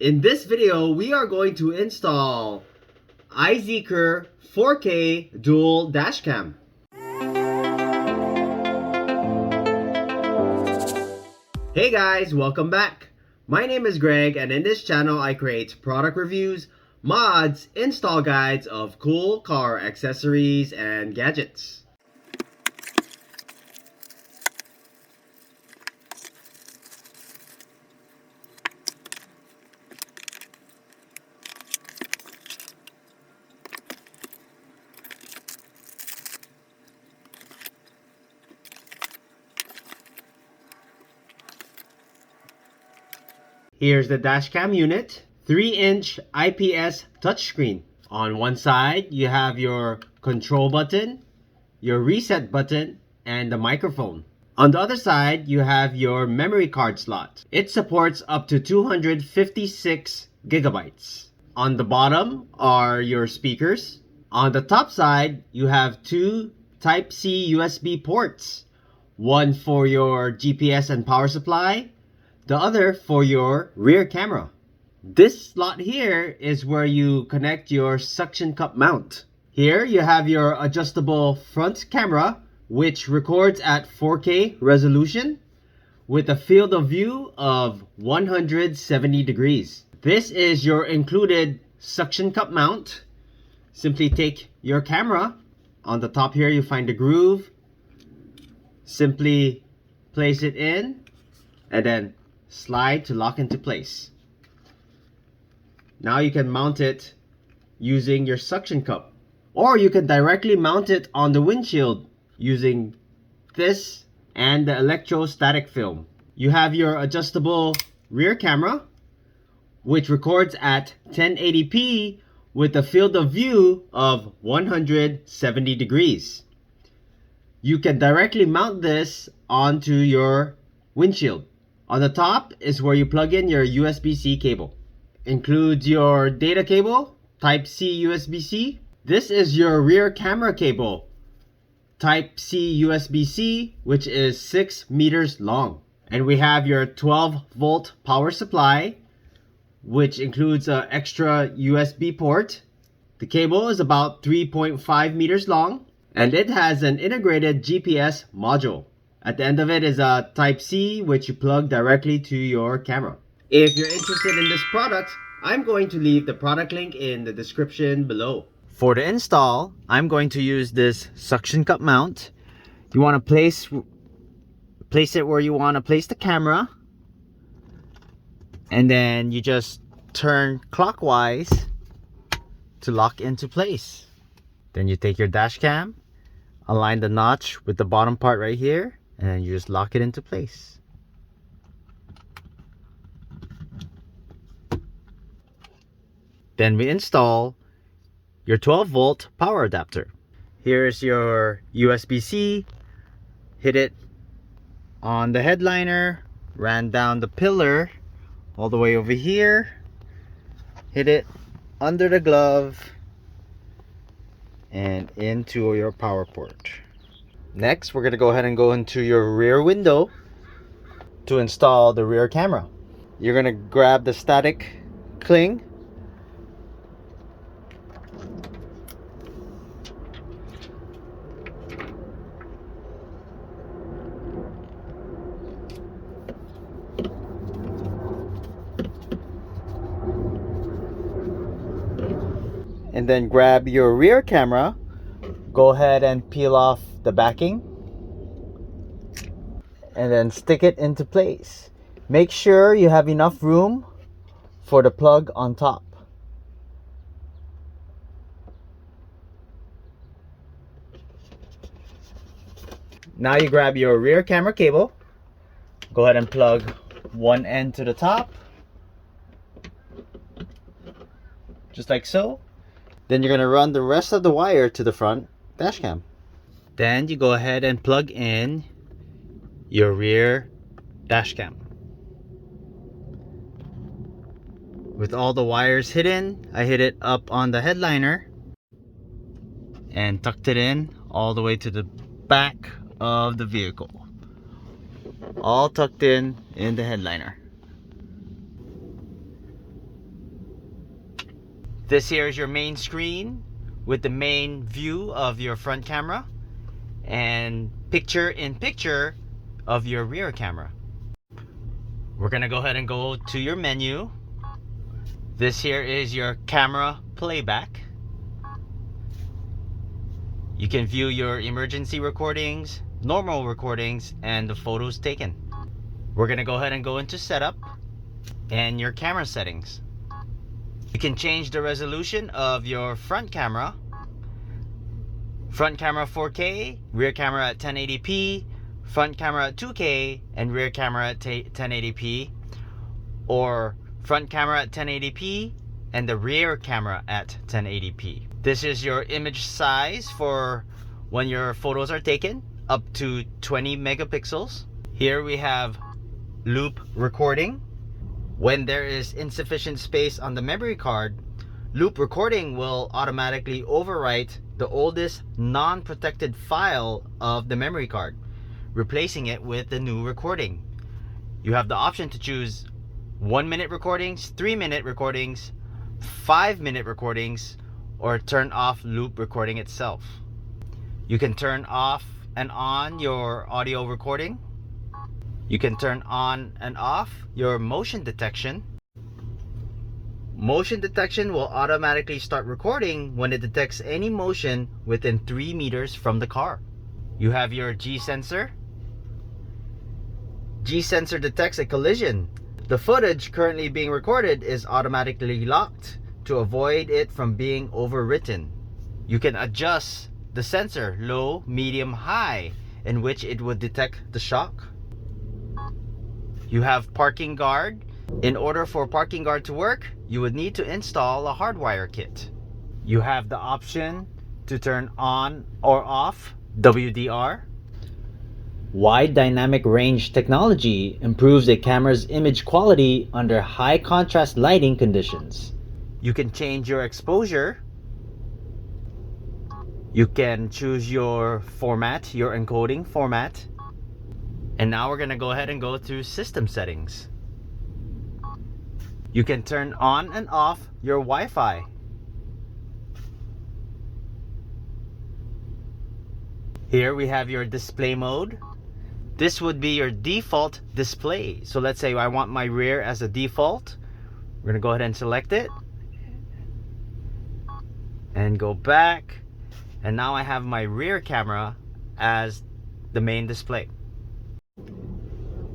In this video, we are going to install iZeeker 4K dual dashcam. Hey guys, welcome back. My name is Greg, and in this channel I create product reviews, mods, install guides of cool car accessories and gadgets. Here's the dashcam unit, 3-inch IPS touchscreen. On one side, you have your control button, your reset button, and the microphone. On the other side, you have your memory card slot. It supports up to 256 gigabytes. On the bottom are your speakers. On the top side, you have two Type-C USB ports. One for your GPS and power supply, the other for your rear camera. This slot here is where you connect your suction cup mount. Here you have your adjustable front camera, which records at 4K resolution with a field of view of 170 degrees. This is your included suction cup mount. Simply take your camera. On the top here you find the groove. Simply place it in and then slide to lock into place. Now you can mount it using your suction cup, or you can directly mount it on the windshield using this and the electrostatic film. You have your adjustable rear camera, which records at 1080p with a field of view of 170 degrees. You can directly mount this onto your windshield. On the top is where you plug in your USB-C cable. Includes your data cable, Type-C USB-C. This is your rear camera cable, Type-C USB-C, which is 6 meters long. And we have your 12-volt power supply, which includes an extra USB port. The cable is about 3.5 meters long, and it has an integrated GPS module. At the end of it is a Type-C, which you plug directly to your camera. If you're interested in this product, I'm going to leave the product link in the description below. For the install, I'm going to use this suction cup mount. You want to place it where you want to place the camera. And then you just turn clockwise to lock into place. Then you take your dash cam, align the notch with the bottom part right here, and then you just lock it into place. Then we install your 12-volt power adapter. Here's your USB-C. Hit it on the headliner, ran down the pillar all the way over here. Hit it under the glove and into your power port. Next, we're going to go ahead and go into your rear window to install the rear camera. You're going to grab the static cling. And then grab your rear camera. Go ahead and peel off the backing and then stick it into place. Make sure you have enough room for the plug on top. Now you grab your rear camera cable. Go ahead and plug one end to the top, just like so. Then you're going to run the rest of the wire to the front dash cam. Then you go ahead and plug in your rear dash cam. With all the wires hidden, I hid it up on the headliner and tucked it in all the way to the back of the vehicle. All tucked in the headliner. This here is your main screen with the main view of your front camera and picture-in-picture of your rear camera. We're gonna go ahead and go to your menu. This here is your camera playback. You can view your emergency recordings, normal recordings, and the photos taken. We're gonna go ahead and go into setup and your camera settings. You can change the resolution of your front camera 4K, rear camera at 1080p, front camera at 2K, and rear camera at 1080p, or front camera at 1080p and the rear camera at 1080p. This is your image size for when your photos are taken, up to 20 megapixels. Here we have loop recording. When there is insufficient space on the memory card, loop recording will automatically overwrite the oldest non-protected file of the memory card, replacing it with the new recording. You have the option to choose 1-minute recordings, 3-minute recordings, 5-minute recordings, or turn off loop recording itself. You can turn off and on your audio recording. You can turn on and off your motion detection. Motion detection will automatically start recording when it detects any motion within 3 meters from the car. You have your G sensor. G sensor detects a collision. The footage currently being recorded is automatically locked to avoid it from being overwritten. You can adjust the sensor low, medium, high, in which it would detect the shock. You have parking guard. In order for parking guard to work, you would need to install a hardwire kit. You have the option to turn on or off WDR. Wide dynamic range technology improves a camera's image quality under high contrast lighting conditions. You can change your exposure. You can choose your format, your encoding format. And now we're gonna go ahead and go to system settings. You can turn on and off your Wi-Fi. Here we have your display mode. This would be your default display. So let's say I want my rear as a default. We're gonna go ahead and select it and go back. And now I have my rear camera as the main display.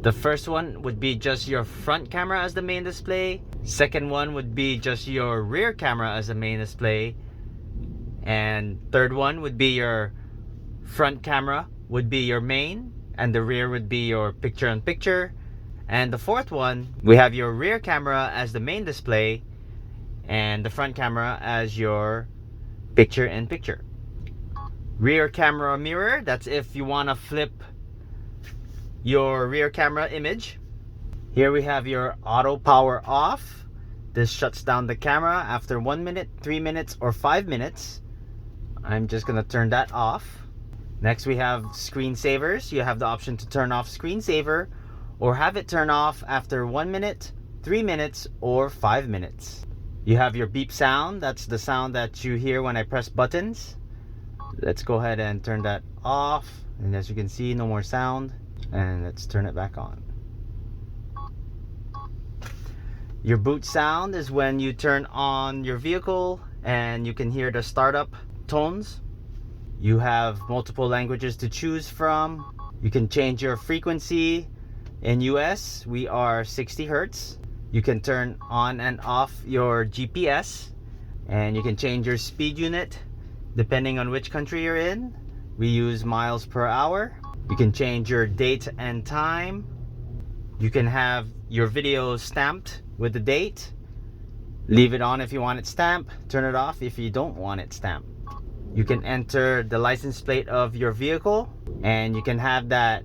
The first one would be just your front camera as the main display. Second one would be just your rear camera as the main display. And third one would be your front camera would be your main, and the rear would be your picture-in-picture. And the fourth one, we have your rear camera as the main display and the front camera as your picture-in-picture. Rear camera mirror, that's if you want to flip your rear camera image. Here we have your auto power off. This shuts down the camera after 1 minute, 3 minutes, or 5 minutes. I'm just gonna turn that off. Next we have screensavers. You have the option to turn off screensaver or have it turn off after 1 minute, 3 minutes, or 5 minutes. You have your beep sound. That's the sound that you hear when I press buttons. Let's go ahead and turn that off. And as you can see, no more sound. And let's turn it back on. Your boot sound is when you turn on your vehicle and you can hear the startup tones. You have multiple languages to choose from. You can change your frequency. In US, we are 60 Hertz. You can turn on and off your GPS, and you can change your speed unit depending on which country you're in. We use miles per hour. You can change your date and time. You can have your video stamped with the date. Leave it on if you want it stamped. Turn it off if you don't want it stamped. You can enter the license plate of your vehicle, and you can have that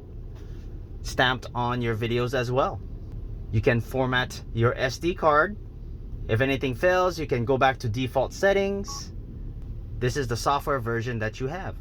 stamped on your videos as well. You can format your SD card. If anything fails, you can go back to default settings. This is the software version that you have.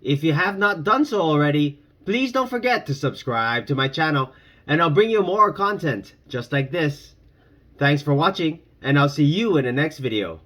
If you have not done so already, please don't forget to subscribe to my channel, and I'll bring you more content just like this. Thanks for watching, and I'll see you in the next video.